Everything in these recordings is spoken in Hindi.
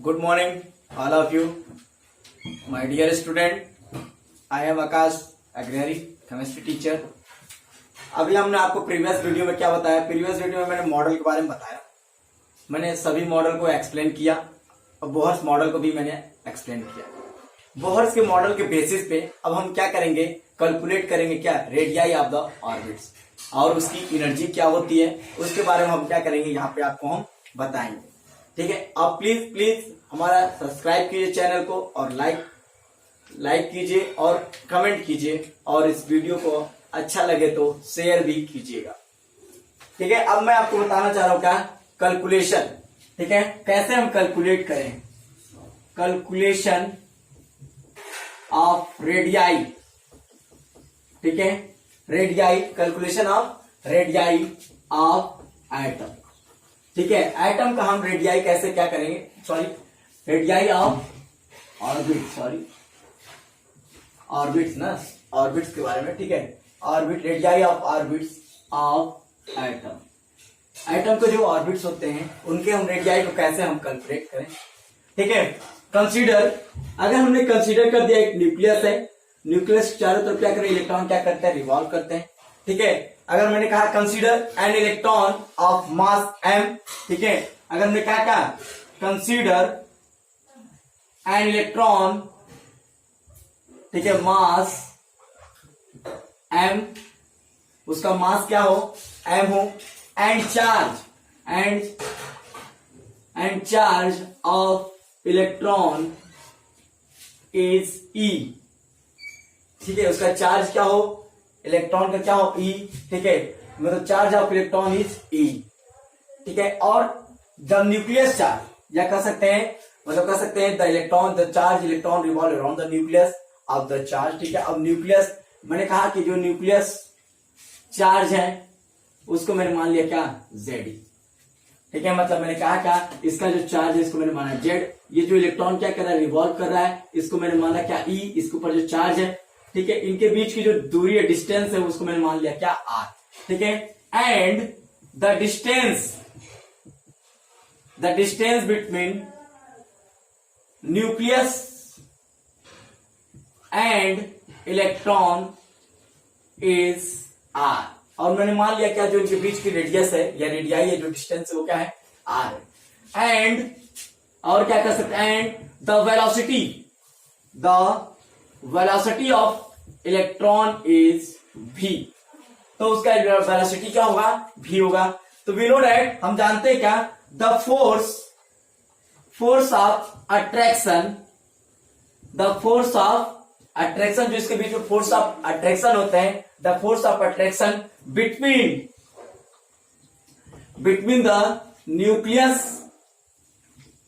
Good morning, all of you. My dear student, I am Akash Agrihari, chemistry teacher. अभी हमने आपको प्रीवियस वीडियो में क्या बताया? प्रीवियस वीडियो में मैंने मॉडल के बारे में बताया. मैंने सभी मॉडल को एक्सप्लेन किया और बोहर्स मॉडल को भी मैंने एक्सप्लेन किया. बोहर्स के मॉडल के बेसिस पे अब हम क्या करेंगे? कैलकुलेट करेंगे क्या? रेडियाई ऑफ द ऑर्बिट्स और उसकी एनर्जी क्या होती है, उसके बारे में हम क्या करेंगे यहाँ पे आपको हम बताएंगे. ठीक है, आप प्लीज हमारा सब्सक्राइब कीजिए चैनल को और लाइक कीजिए और कमेंट कीजिए और इस वीडियो को अच्छा लगे तो शेयर भी कीजिएगा. ठीक है, अब मैं आपको बताना चाह रहा हूं क्या? कैलकुलेशन. ठीक है, कैसे हम कैलकुलेट करें? Calculation of radii. ठीक है, radii, calculation of radii of atom. ठीक है, एटम का हम रेडियाई कैसे क्या करेंगे? रेडियाई ऑफ ऑर्बिट्स ना, ऑर्बिट्स के बारे में. ठीक है, orbit, radii of orbits of atom. Atom के जो ऑर्बिट्स होते हैं उनके हम रेडियाई को कैसे हम कैलकुलेट करें. ठीक है, कंसीडर, अगर हमने कंसीडर कर दिया एक न्यूक्लियस है, न्यूक्लियस चारों तरफ क्या करें? इलेक्ट्रॉन क्या करते हैं? रिवॉल्व करते हैं. ठीक है, अगर मैंने कहा consider an electron of mass m. ठीक है, अगर हमने क्या कहा? कंसीडर एन इलेक्ट्रॉन, ठीक है, मास m, उसका मास क्या हो? m हो. And charge of electron is E. ठीक है, उसका चार्ज क्या हो? इलेक्ट्रॉन का क्या हो? E. ठीक है, मतलब charge of electron is E. ठीक है, और द न्यूक्लियस चार्ज, या कह सकते हैं, मतलब कह सकते हैं the electron, the charge electron revolve around the nucleus of the charge. ठीक है, अब न्यूक्लियस, मैंने कहा कि जो न्यूक्लियस चार्ज है उसको मैंने मान लिया क्या? Z. ठीक है, मतलब मैंने कहा क्या? इसका जो चार्ज है इसको मैंने माना Z. ये जो इलेक्ट्रॉन क्या कर रहा है? रिवॉल्व कर रहा है, इसको मैंने माना क्या? E. इसके ऊपर जो चार्ज है, ठीक है, इनके बीच की जो दूरी है, डिस्टेंस है, उसको मैंने मान लिया क्या? R. ठीक है, and the distance between nucleus and electron is R. और मैंने मान लिया क्या? जो इनके बीच की रेडियस है या रेडियाई है, जो डिस्टेंस है, वो क्या है? R. एंड और क्या कर सकते हैं? And the velocity of electron is V. तो उसका वेलोसिटी क्या होगा? V होगा. तो वी नो दैट, हम जानते हैं क्या? द फोर्स ऑफ अट्रैक्शन, जो इसके बीच में फोर्स ऑफ अट्रैक्शन होते हैं, the force of attraction between the nucleus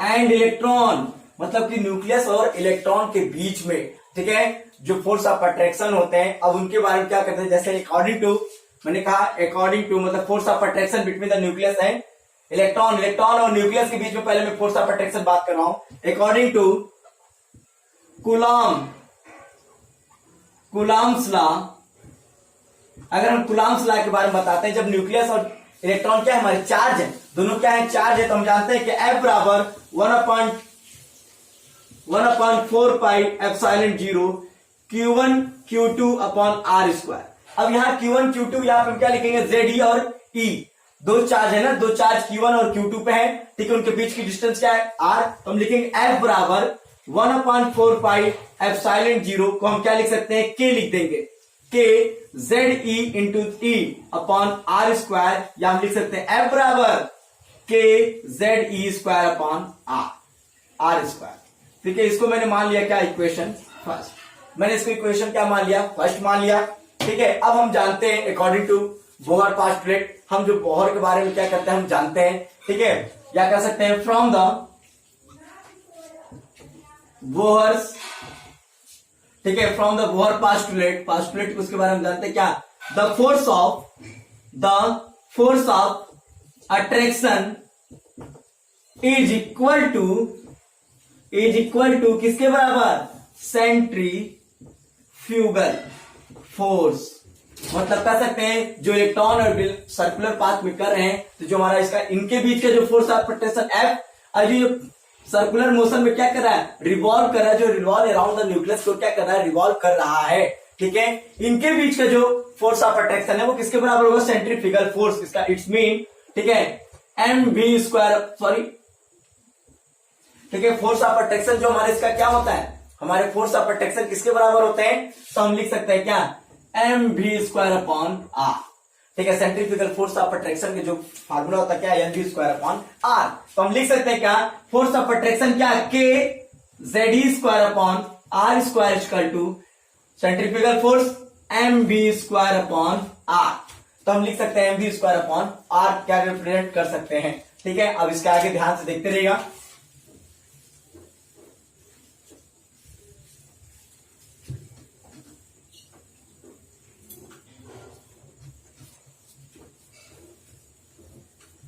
and electron, मतलब कि न्यूक्लियस और इलेक्ट्रॉन के बीच में, ठीक है, जो फोर्स ऑफ अट्रैक्शन होते हैं, अब उनके बारे में क्या करते हैं? जैसे अकॉर्डिंग टू, मैंने कहा अकॉर्डिंग टू, मतलब force of attraction between the nucleus and electron और न्यूक्लियस के बीच में, पहले मैं फोर्स ऑफ अट्रैक्शन बात कर रहा हूं. अकॉर्डिंग टू कूलॉम्स लॉ, अगर हम कूलॉम्स लॉ के बारे में बताते हैं, जब न्यूक्लियस और इलेक्ट्रॉन क्या है? हमारे चार्ज है, दोनों क्या है? चार्ज है. तो हम जानते हैं कि F बराबर 1/4 pi epsilon 0 Q1 Q2 upon R square. अब यहाँ Q1 Q2, यहाँ पे हम क्या लिखेंगे? ZE और E. दो चार्ज है ना, दो चार्ज Q1 और Q2 पे है. ठीक है, उनके बीच की डिस्टेंस क्या है? R. तो हम लिखेंगे F बराबर 1/4 पाई एप्सिलॉन 0 को हम क्या लिख सकते हैं? K लिख देंगे. K ZE into E upon R square, या हम लिख सकते हैं F बराबर K ZE square upon R square. ठीक है, इसको मैंने मान लिया क्या? Equation first. मैंने इसको इक्वेशन क्या मान लिया? फर्स्ट मान लिया. ठीक है, अब हम जानते हैं अकॉर्डिंग टू बोहर पोस्टुलेट, हम जो बोहर के बारे में क्या करते हैं? हम जानते हैं. ठीक है, क्या कह सकते हैं? फ्रॉम द बोहर्स, ठीक है, फ्रॉम द बोहर पोस्टुलेट उसके बारे में जानते हैं क्या? The force of attraction is equal to किसके बराबर? Centrifugal force. मतलब कह सकते हैं जो इलेक्ट्रॉन और सर्कुलर पाथ में कर रहे हैं, तो जो हमारा इसका इनके बीच का जो फोर्स ऑफ अट्रैक्शन F, और जो सर्कुलर मोशन में क्या कर रहा है, रिवॉल्व कर रहा है, जो रिवॉल्व अराउंड द न्यूक्लियस को क्या कर रहा है, रिवॉल्व कर रहा है। ठीक है, इनके बीच का जो फोर्स ऑफ अट्रैक्शन है वो किसके बराबर होगा, सेंट्रीफ्यूगल फोर्स, इसका इट्स मीन, ठीक है, एम वी स्क्वायर, सॉरी, ठीक है, फोर्स ऑफ अट्रैक्शन जो हमारे इसका क्या होता है, हमारे फोर्स ऑफ अट्रैक्शन किसके बराबर होते हैं, तो हम लिख सकते हैं क्या, M V square upon R. ठीक है, सेंट्रीफ्यूगल फोर्स ऑफ अट्रैक्शन के जो फार्मूला होता है क्या, M V square upon R. तो हम लिख सकते हैं क्या, फोर्स ऑफ अट्रैक्शन क्या, K Z E square upon R square equal to centrifugal force M V square upon R. तो हम लिख सकते हैं M V square upon R क्या रिप्रेजेंट कर सकते हैं। ठीक है, अब इसके आगे ध्यान से देखते रहिएगा।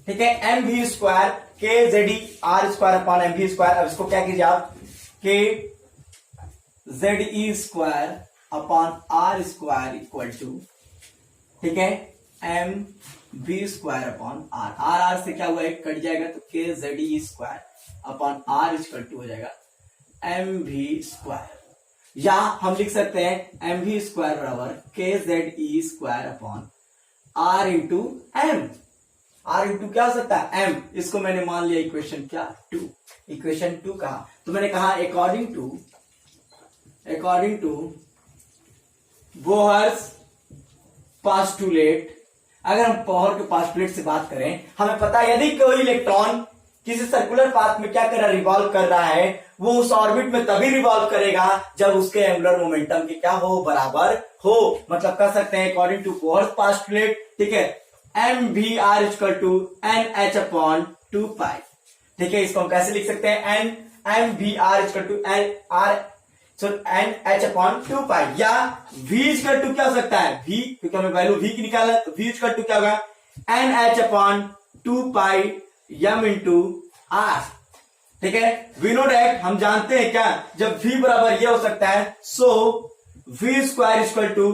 ठीक है, M V square K Z E R square upon M V square. अब इसको क्या कीजिए आप, K Z E square upon R square equal to, ठीक है, M V square upon R. R R से क्या हुआ, एक कट जाएगा, तो K Z E square upon R equal to हो जाएगा एम वी स्क्वायर। या हम लिख सकते हैं एम वी स्क्वायर बराबर K Z E square upon R into M. R into क्या हो सकता है, एम। इसको मैंने मान लिया इक्वेशन क्या, 2, इक्वेशन 2 कहा। तो मैंने कहा अकॉर्डिंग टू बोहर्स पास्टुलेट, अगर हम बोहर के पास्टुलेट से बात करें, हमें पता है यदि कोई इलेक्ट्रॉन किसी सर्कुलर पाथ में क्या कर रहा है, रिवॉल्व कर रहा है, वो उस ऑर्बिट में तभी रिवॉल्व करेगा जब उसके एंगुलर मोमेंटम के क्या हो, बराबर हो। मतलब कह सकते हैं अकॉर्डिंग टू बोहर्स पास्टुलेट, ठीक है, M V R equal to N H upon 2 pi. ठीक है, इसको हम कैसे लिख सकते हैं, N M V R equal to N R N H upon 2 pi. या v इक्वल टू क्या हो सकता है, v, क्योंकि हमें वैल्यू v की निकालना है, तो v इक्वल टू क्या होगा, N H upon 2 pi M into R. ठीक है, वी नो डैट, हम जानते हैं क्या, जब v बराबर ये हो सकता है, so v square equal to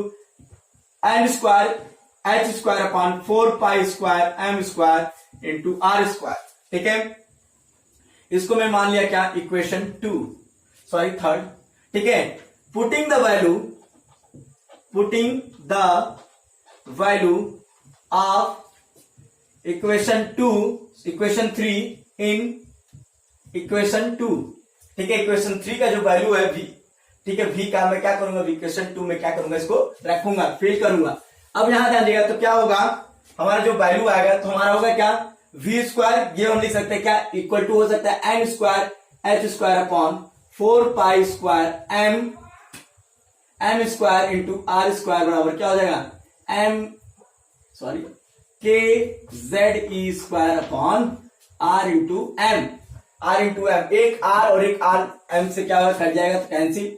N square H square upon 4 pi square M square into R square. ठीक है, इसको मैं मान लिया क्या, इक्वेशन 3। ठीक है, putting the value of equation 3 in equation 2। ठीक है, इक्वेशन 3 का जो वैल्यू है v, ठीक है, v का मैं क्या करूंगा, इक्वेशन 2 में क्या करूंगा, इसको रखूंगा, फिल करूंगा। अब यहां ध्यान देगा, तो क्या होगा, हमारा जो वैल्यू आएगा, तो हमारा होगा क्या, वी स्क्वायर, ये हम लिख सकते हैं क्या, इक्वल टू हो सकता है N square H square upon 4 pi square M square into R square बराबर क्या हो जाएगा, K Z E square upon R into M. एक आर और एक आर एम से क्या होगा, कट जाएगा, तो कैंसिल।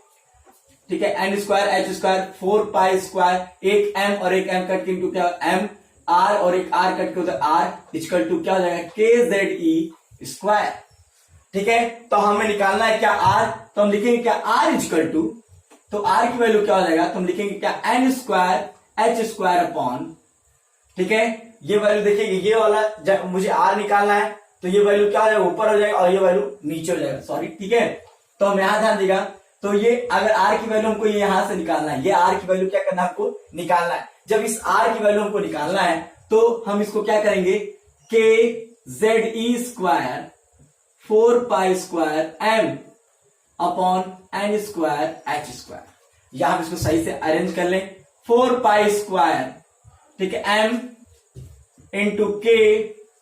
ठीक है, N square H square 4 pi square, एक एम और एक एम कट के इंटू क्या, एम आर और एक आर कट के होता है आर इक्वल टू क्या हो जाएगा, के जेड ई स्क्वायर। ठीक है, तो हमें निकालना है क्या, आर, तो हम लिखेंगे क्या, आर इक्वल टू, तो आर की वैल्यू क्या हो जाएगा, तो हम लिखेंगे क्या, N square H square upon, ठीक है, ये वैल्यू देखिए, ये वाला जब मुझे आर निकालना है, तो ये वैल्यू क्या हो जाएगा, ऊपर हो जाएगा और ये वैल्यू नीचे हो जाएगा, सॉरी। ठीक है, तो हम यहां ध्यान देगा, तो ये अगर आर की वैल्यू हमको यहां से निकालना है, ये आर की वैल्यू क्या करना है, हमको निकालना है। जब इस आर की वैल्यू हमको निकालना है, तो हम इसको क्या करेंगे, K Z E square 4 pi square M upon N square H square, या हम इसको सही से अरेंज कर लें, 4 पाई स्क्वायर, ठीक है, M into K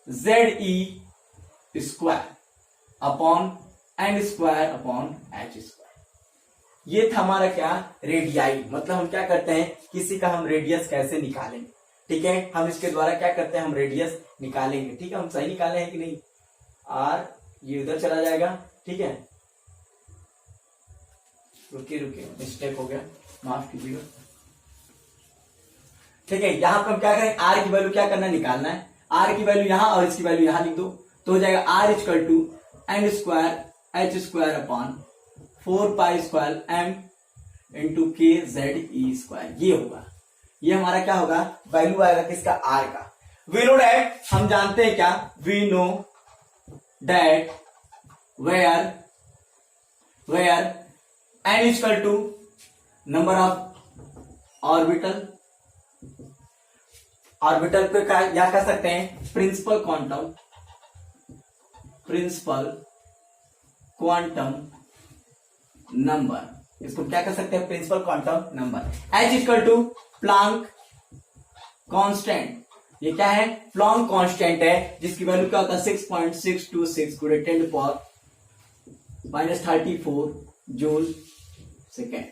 Z E square upon N square upon H square. ये था हमारा क्या, रेडियाई, मतलब हम क्या करते हैं, किसी का हम रेडियस कैसे निकालेंगे। ठीक है, हम इसके द्वारा क्या करते हैं, हम रेडियस निकालेंगे। ठीक है, हम सही निकाले हैं कि नहीं, आर ये उधर चला जाएगा। ठीक है, रुकिए मिस्टेक हो गया, माफ कीजिएगा। ठीक है, यहां पर हम क्या करें, आर की वैल्यू क्या करना है, निकालना है। आर की वैल्यू यहां और इसकी वैल्यू यहां लिख दो, तो हो जाएगा R equal to N square H square upon 4 pi square M into K Z E square. ये होगा, ये हमारा क्या होगा, वैल्यू आएगा किसका, आर का। वी नो डैट, हम जानते हैं क्या, we know that where n is equal to number of orbital पे क्या कह सकते हैं, प्रिंसिपल क्वांटम नंबर, इसको क्या कह सकते हैं, principal quantum number. h equal to Planck constant, ये क्या है, प्लांक कांस्टेंट है, जिसकी वैल्यू क्या होता है 6.626 गुणे 10⁻⁻34 जूल सेकेंड।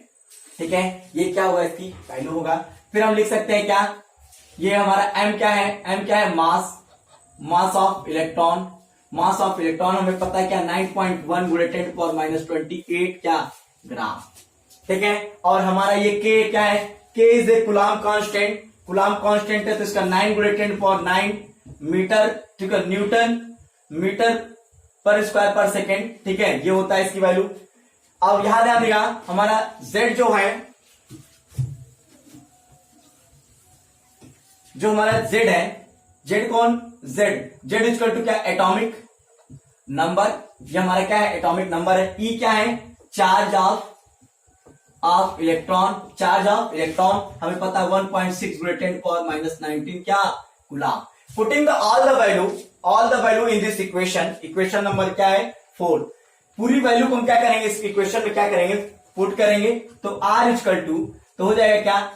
ठीक है, ये क्या होगा, इसकी वैल्यू होगा। फिर हम लिख सकते हैं क्या, ये हमारा m क्या है, mass of electron. Mass of electron हमें पता है क्या, 9.1 गुणे 10⁻28 क्या ग्राम। ठीक है, और हमारा ये k क्या है, k is a coulomb constant. Coulomb constant है तो इसका 9 गुणे 10⁻9 मीटर, ठीक है, न्यूटन मीटर पर स्क्वायर पर सेकेंड। ठीक है, ये होता है इसकी वैल्यू। अब यहां ध्यान देगा, हमारा z जो है, जो हमारा z है, z कौन, z इक्वल टू क्या, एटॉमिक नंबर। ये हमारा क्या है, एटॉमिक नंबर है। E क्या है, charge of electron. Charge of electron हमें पता है 1.6 गुणे 10⁻⁻19 क्या coulomb. Putting all the value in this equation number क्या है 4। पूरी वैल्यू को हम क्या करेंगे, इस इक्वेशन में क्या करेंगे, पुट करेंगे। तो r इक्वल टू, तो हो जाएगा क्या,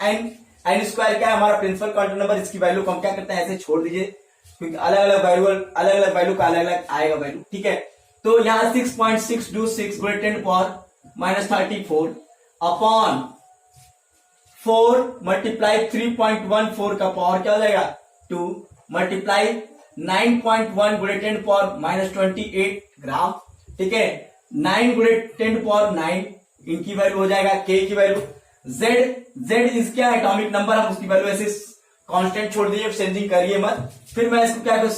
n स्क्वायर क्या है हमारा प्रिंसिपल क्वांटम नंबर। इसकी वैल्यू को हम क्या करते हैं, ऐसे छोड़ दीजिए, क्योंकि अलग अलग वैल्यू का अलग अलग आएगा वैल्यू। ठीक है, तो यहां 6.626 गुणे 10⁻⁻34 अपॉन 4 मल्टीप्लाई 3.14 का पावर क्या हो जाएगा 2 मल्टीप्लाई 9.1 गुणे 10⁻⁻28 ग्राम। ठीक है, 9 गुणे 10⁻9 इनकी वैल्यू हो जाएगा, k की वैल्यू। z इस क्या एटॉमिक नंबर, हम उसकी वैल्यू ऐसे कांस्टेंट छोड़ दीजिए, चेंजिंग करिए मत। फिर मैं इसको क्या करूं,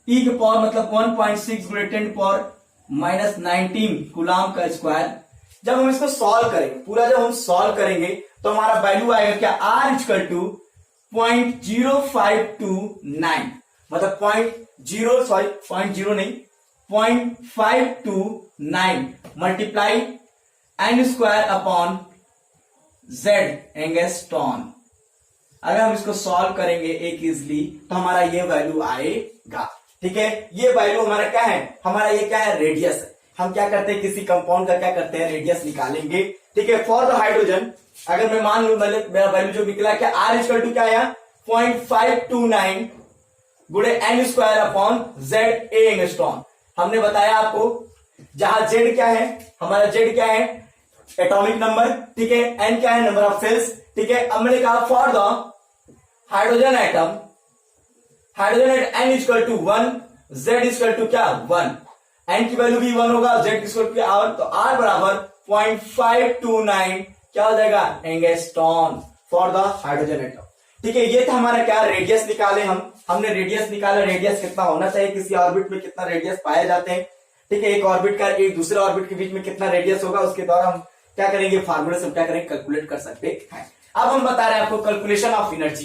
e के पावर मतलब 1.6 गुणे 10⁻⁻19 कूलम्ब का स्क्वायर। जब हम इसको सॉल्व करेंगे, पूरा जब हम सॉल्व करेंगे तो हमारा वैल्यू आएगा क्या, r इक्वल टू 0.0529, मतलब 0.529 multiply n square upon z angstrom. अगर हम इसको सॉल्व करेंगे एक इजली तो हमारा ये वैल्यू आएगा। ठीक है, ये वैल्यू हमारा क्या है, हमारा ये क्या है, रेडियस है। हम क्या करते हैं, किसी कंपाउंड का क्या करते हैं, रेडियस निकालेंगे। ठीक है, फॉर द हाइड्रोजन अगर मैं मान लू, मतलब मेरा वैल्यू जो निकला क्या, r इक्वल टू क्या आया 0.529 गुणे n square upon z angstrom. हमने बताया आपको, जहां z क्या है, हमारा z क्या है, एटॉमिक नंबर। ठीक है, n क्या है, नंबर ऑफ सेल्स। ठीक है, अब मैंने कहा for the hydrogen atom at n equal to 1, z equal to क्या 1, n की वैल्यू भी 1 होगा, z इक्वल टू r, तो r बराबर 0.529 क्या हो जाएगा, angstrom for the hydrogen atom. ठीक है, ये था हमारा क्या, रेडियस निकाले हमने रेडियस निकाला। रेडियस कितना होना चाहिए, किसी ऑर्बिट में कितना रेडियस पाए जाते हैं। ठीक है, एक ऑर्बिट का एक दूसरे ऑर्बिट के बीच में कितना रेडियस होगा, उसके द्वारा हम क्या करेंगे, फार्मूले से हम क्या करेंगे, कैलकुलेट कर सकते हैं। अब हम बता रहे हैं आपको कैलकुलेशन ऑफ एनर्जी।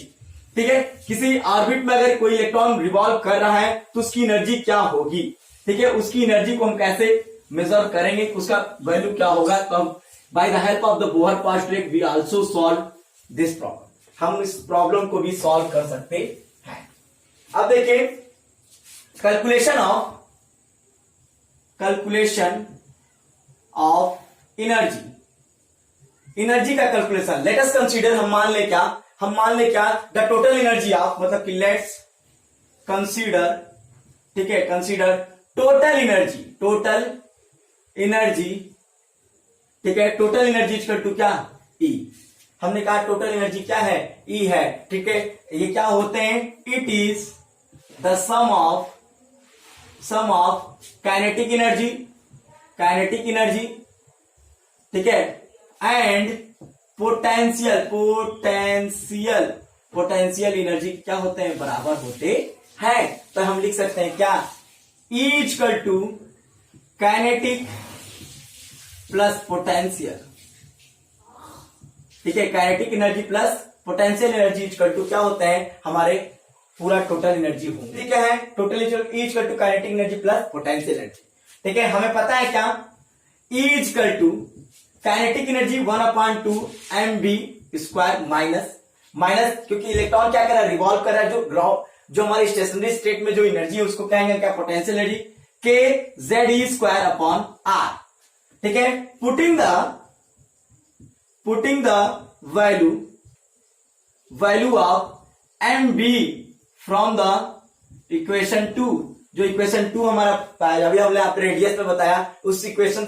ठीक है, किसी ऑर्बिट में अगर कोई इलेक्ट्रॉन रिवॉल्व कर रहा है तो उसकी एनर्जी क्या होगी। ठीक है, उसकी एनर्जी को हम कैसे मेजर करेंगे, उसका वैल्यू क्या होगा। तो हम by the help of the Bohr postulate we also solve this problem, हम इस प्रॉब्लम को भी सॉल्व कर सकते हैं। अब देखिए कैलकुलेशन ऑफ एनर्जी का कैलकुलेशन। लेट अस कंसीडर, हम मान ले क्या द टोटल एनर्जी ऑफ, मतलब कि लेट्स कंसीडर, ठीक है, कंसीडर टोटल एनर्जी। ठीक है, टोटल एनर्जी इक्वल टू क्या, E। हमने कहा टोटल एनर्जी क्या है, E है। ठीक है, ये क्या होते हैं, it is the sum of kinetic energy, ठीक है, एंड पोटेंशियल एनर्जी क्या होते हैं, बराबर होते हैं। तो हम लिख सकते हैं क्या, E equal to kinetic plus potential. ठीक है, kinetic energy plus potential energy equal to क्या होते हैं, हमारे पूरा टोटल एनर्जी होंगे। ठीक है, total E equal to kinetic energy plus potential energy. ठीक है, हमें पता है क्या, E equal to kinetic energy 1/2 mv² minus क्योंकि इलेक्ट्रॉन क्या कर रहा है, रिवॉल्व कर रहा है, जो हमारी स्टेशनरी स्टेट में जो एनर्जी है उसको कहेंगे क्या, पोटेंशियल एनर्जी, kZe²/r। ठीक है, putting the value of mv from the equation 2, जो इक्वेशन 2 हमारा अभी हमने आप रेडियस में बताया, उस इक्वेशन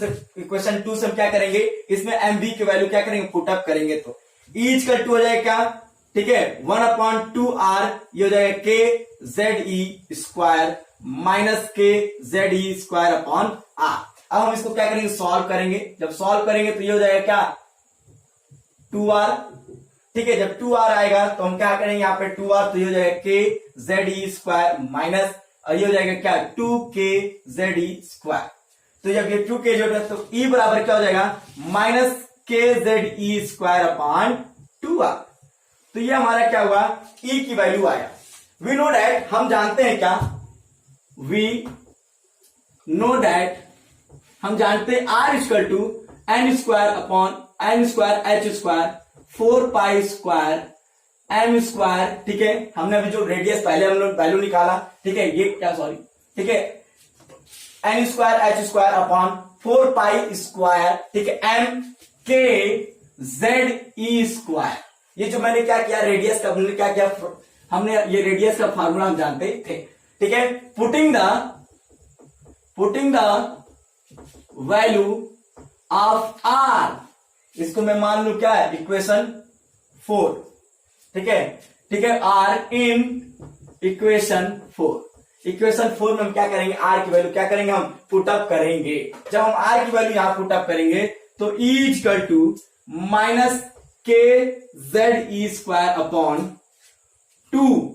2 से हम क्या करेंगे, इसमें mv की वैल्यू क्या करेंगे, पुटअप करेंगे, तो E इजकल टू हो जाएगा क्या, ठीक है, 1/2r, ये हो जाएगा kZe² माइनस kZe²/r। अब हम इसको क्या करेंगे, सॉल्व करेंगे, जब सॉल्व करेंगे तो ये हो जाएगा क्या, 2r। ठीक है, जब 2r आएगा तो हम क्या करेंगे, यहाँ पे 2r, तो ये हो जाएगा kZe² माइनस, और ये हो जाएगा क्या, 2kZe²। तो जब ये 2k जोड़ तो E बराबर क्या हो जाएगा, माइनस kZe²/2r। तो ये हमारा क्या हुआ, E की वैल्यू आया। वी नो डैट, हम जानते हैं क्या, हम जानते हैं R equal to n² h² 4π² m²। ठीक है, हमने अभी जो रेडियस पहले हम लोग वैल्यू निकाला, ठीक है, ये क्या, सॉरी, ठीक है, n² h² 4π², ठीक है, m kZe²। ये जो मैंने क्या किया, रेडियस का हमने क्या किया, हमने ये रेडियस का फार्मूला हम जानते थे। ठीक है, putting the value of R, इसको मैं मान लू क्या है, इक्वेशन 4। ठीक है, R इन इक्वेशन 4 में हम क्या करेंगे, R की वैल्यू क्या करेंगे, हम पुटअप करेंगे। जब हम R की वैल्यू यहां पुटअप करेंगे तो E equal to minus kZe²/2।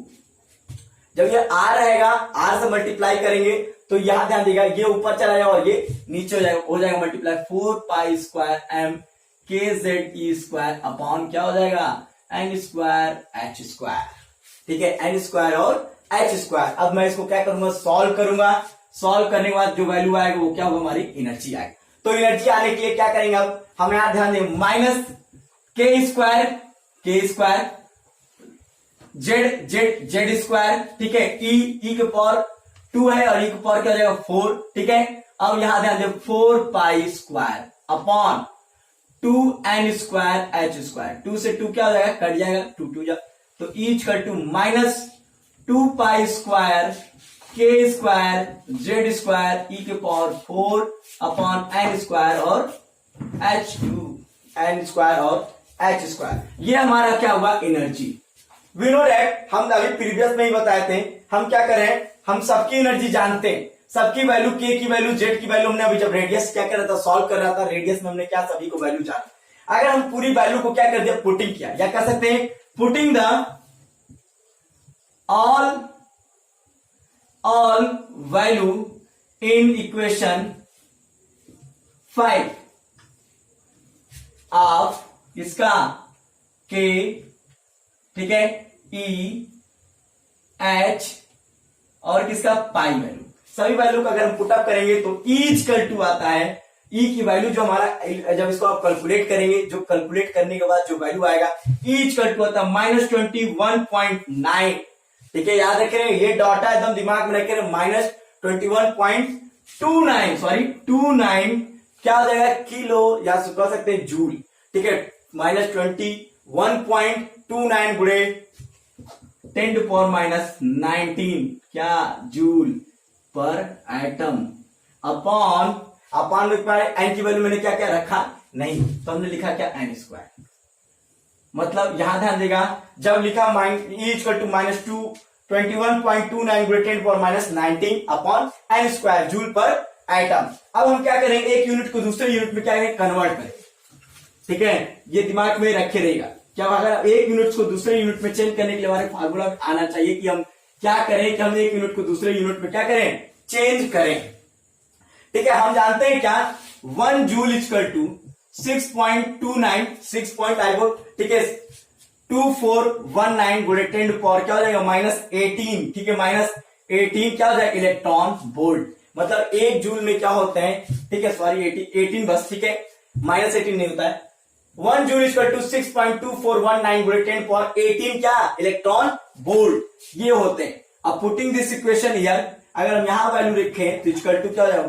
जब ये R रहेगा, R से मल्टीप्लाई करेंगे तो यहां ध्यान देगा, ये ऊपर चला जाएगा और ये नीचे हो जाएगा मल्टीप्लाई, 4π² m kZe² क्या हो जाएगा, n²h²। ठीक है, n² और h²। अब मैं इसको क्या करूंगा, सॉल्व करूंगा, सॉल्व करने के बाद जो वैल्यू आएगा वो क्या होगा, हमारी एनर्जी आएगी। तो एनर्जी आने के लिए क्या करेंगे, अब हम यहां ध्यान दें, माइनस k² z²। ठीक है, e के पावर 2 है और e के पावर क्या हो जाएगा, 4। ठीक है, अब यहां ध्यान दें, 4π² 2n²h², 2 से 2 क्या हो जाएगा, कट जाएगा, 2 जा, तो E equal to minus 2π² k² z² e के पावर 4/n² और n² और h²। ये हमारा क्या हुआ, एनर्जी। वी नो दैट, हम अभी प्रीवियस में ही बताए थे, हम क्या करें, हम सबकी एनर्जी जानते हैं, सबकी वैल्यू, k की वैल्यू, z की वैल्यू, हमने अभी जब रेडियस क्या कर रहा था, सॉल्व कर रहा था, रेडियस में हमने क्या सभी को वैल्यू जाना। अगर हम पूरी वैल्यू को क्या कर दिया, पुटिंग किया, या कर सकते हैं putting the all value in equation 5 of इसका k, ठीक है, E h और किसका, पाई वैल्यू, सभी वैल्यू का अगर हम पुटअप करेंगे तो E इक्वल टू आता है, E की वैल्यू जो हमारा, जब इसको आप कैलकुलेट करेंगे, जो कैलकुलेट करने के बाद जो वैल्यू आएगा, E इक्वल टू आता है -21.9। ठीक है, याद रखें, ये डाटा एकदम दिमाग में रखें, -21.29, सॉरी 29 क्या हो जाएगा, किलो, या कह सकते हैं जूल। ठीक है, -21.29 गुणे 10⁻⁻19 क्या, joule per atom, upon N की वैल्यू मैंने क्या क्या रखा नहीं, तो हमने लिखा क्या, n²। मतलब यहां ध्यान देगा, जब लिखा E इक्वल टू -21.29 गुणे 10⁻⁻19 upon n² joule per atom. अब हम क्या करेंगे, एक यूनिट को दूसरे यूनिट में क्या करेंगे, कन्वर्ट करें। ठीक है, ये दिमाग में रखे रहेगा, क्या अगर एक यूनिट को दूसरे यूनिट में चेंज करने के लिए हमारे फार्मूला में आना चाहिए कि हम क्या करें, कि हम एक यूनिट को दूसरे यूनिट में क्या करें, चेंज करें। ठीक है, हम जानते हैं क्या, 1 जूल इक्वल टू 6.29 ठीक है, 2419 गुणे 10 पावर क्या हो जाएगा, -18। ठीक है, -18 क्या हो जाएगा, इलेक्ट्रॉन वोल्ट। मतलब 1 जूल में क्या होते हैं, ठीक है, सॉरी 18 बस, ठीक है, -18 नहीं होता है। 1 जूल इक्वल टू 6.2419 × 10⁻18 क्या, इलेक्ट्रॉन वोल्ट, ये होते हैं। अब पुटिंग दिस इक्वेशन हियर, अगर हम यहां वैल्यू रखें तो इक्वल टू क्या हो जाएगा,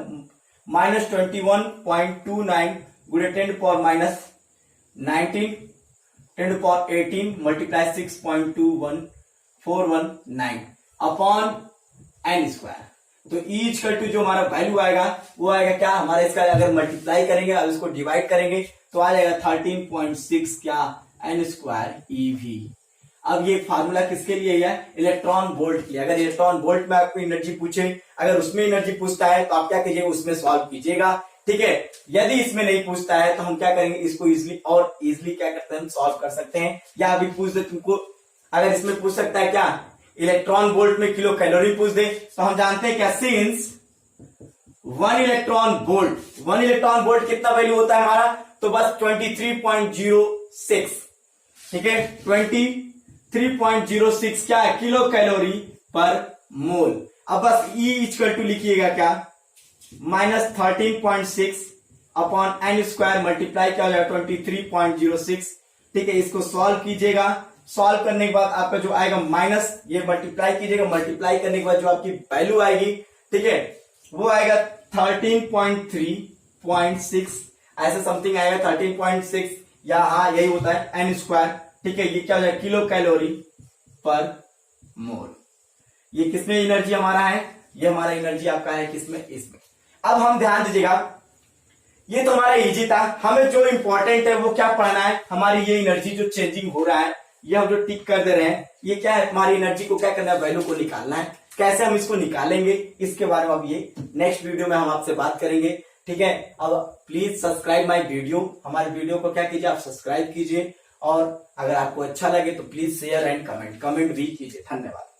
-21.29 × 10⁻19 10⁻18 मल्टीप्लाई 6.21419 अपॉन n²। तो इक्वल टू जो हमारा वैल्यू आएगा वो आएगा क्या हमारा, इसका अगर मल्टीप्लाई करेंगे अब इसको डिवाइड करेंगे तो आ जाएगा 13.6 क्या n² eV। अब ये फार्मूला किसके लिए है, इलेक्ट्रॉन वोल्ट के लिए। अगर इलेक्ट्रॉन वोल्ट में आपको एनर्जी पूछे, अगर उसमें एनर्जी पूछता है तो आप क्या कीजिएगा, उसमें सॉल्व कीजिएगा, ठीक है। यदि इसमें नहीं पूछता है तो हम क्या करेंगे, इसको इजिली क्या करते हैं, हम सॉल्व कर सकते हैं। या अभी पूछ दे तुमको, अगर इसमें पूछ सकता है क्या, इलेक्ट्रॉन वोल्ट में किलो कैलोरी पूछ दे, तो हम जानते हैं क्या, सिंस 1 इलेक्ट्रॉन वोल्ट कितना वैल्यू होता है हमारा, तो बस 23.06, ठीक है, 23.06 क्या है, किलो कैलोरी पर मोल। अब बस E इक्वल टू लिखिएगा क्या, -13.6 अपॉन n² मल्टीप्लाई क्या हो जाएगा 23.06, ठीक है। इसको सॉल्व कीजिएगा, सॉल्व करने के बाद आपका जो आएगा माइनस, ये मल्टीप्लाई कीजिएगा, मल्टीप्लाई करने के बाद जो आपकी वैल्यू आएगी, ठीक है, वो आएगा 13.3.6 ऐसा समथिंग आएगा, 13.6 या हाँ यही होता है n², ठीक है। ये क्या हो जाएगा, किलो कैलोरी पर मोल। ये किसमें एनर्जी हमारा है, ये हमारा एनर्जी आपका है किसमें, इसमें। अब हम ध्यान दीजिएगा, ये तो हमारा इजी था, हमें जो इंपॉर्टेंट है वो क्या पढ़ना है, हमारी ये एनर्जी जो चेंजिंग हो रहा है, ये हम जो टिक कर दे रहे हैं, ये क्या है, हमारी एनर्जी को क्या करना है, वैल्यू को निकालना है। कैसे हम इसको निकालेंगे, इसके बारे में अब ये नेक्स्ट वीडियो में हम आपसे बात करेंगे, ठीक है। अब प्लीज सब्सक्राइब माय वीडियो, हमारे वीडियो को क्या कीजिए, आप सब्सक्राइब कीजिए, और अगर आपको अच्छा लगे तो प्लीज शेयर एंड कमेंट भी कीजिए। धन्यवाद।